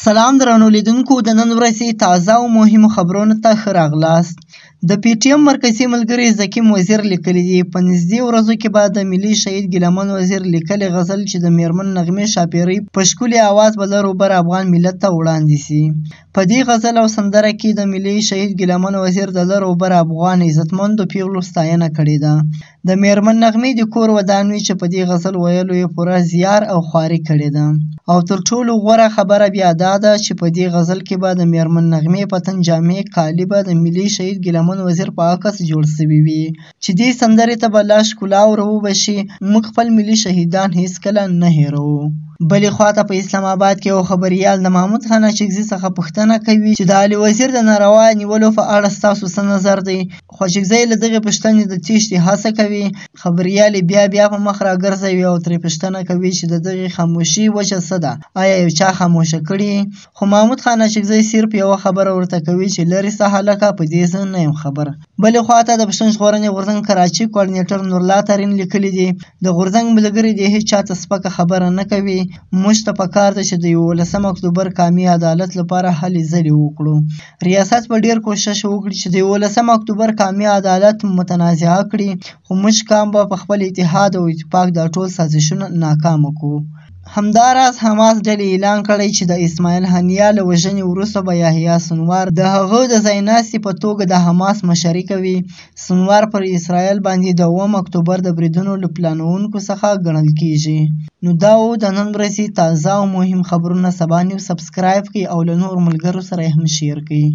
سلام درنو لیدونکو، د نن ورځې تازه او مهمو خبرونو ته ښه راغلاست. د پی ټی ایم مرکزي ملګری زکیم وزیر لیکلی دی په نږدې ورځو کې به د ملي شهید ګیلمن وزیر لیکلی غزل چې د میرمن نغمې شاپیرۍ په ښکلي اواز به لر افغان ملت ته وړاندې سي. په دې غزل او سندره کې د ملي شهید ګیلمن وزیر د لر افغان عزتمندو پیغلو ستاینه کړې ده. د میرمن نغمې د کور ودان وي چې په دې غزل ویلو یې پوره زیار او خواري کړې ده. او تر ټولو غوره خبره بیا دا ده چې په دې غزل کې به د میرمن نغمې په تن جامې کالي به د ملي شهید ګیلمن وزیر په عکس جوړ سوي وي چې دې سندرې ته به لا ښکلا ورو بشي. موږ خپل ملي شهیدان هیڅکله نه هیروو. بلې خواته په اسلام آباد کې یو خبریال د محمود خان اچکزي څخه پوښتنه کوي چې د علي وزیر د ناروا نیولو په اړه ستاسو څه نظر دی، خو اچکزي له دغې پوښتنې د تېښتې هڅه کوي. خبریال بیا په مخ راګرځوي او ترې پوښتنه کوي چې د دغې خاموشي وجه څه ده، آیا یو چا خاموشه کړې؟ خو محمود خان اچکزي صرف یوه خبره ورته کوي چې لرې څه هلکه، په دې زه نه یم خبر. بلې خواته د پښتون ژغورنې غورځنګ کراچي کوارډینیټر نورالله ترین لیکلي دي د غورځنګ ملګري دې هېڅ چاته سپکه خبره نه کوي. موږ ته پکار ده چې د 11 اکتوبر قامي عدالت لپاره هلې ځلې وکړو. ریاست به ډېر کوشش وکړي چې د 11 اکتوبر قامي عدالت متنازعه کړي، خو موږ قام به په خپل اتحاد او اتفاق دا ټول سازشونه ناکامه کړو. همداراز حماس ډلې اعلان کړی چې د اسماعیل هنیه له وژنې وروسته به یحیی سنوار د هغه د ځایناستي په توګه د حماس مشري کوي. سنوار پر اسرائیل باندې د 9 اکتوبر د بریدونو له پلانونکو څخه ګڼل کیږي. نو دا و د نن ورځې تازه او مهم خبرونه. سبا نیوز سبسکرایب کړئ او له نورو ملګرو سره یې هم شیر کړئ.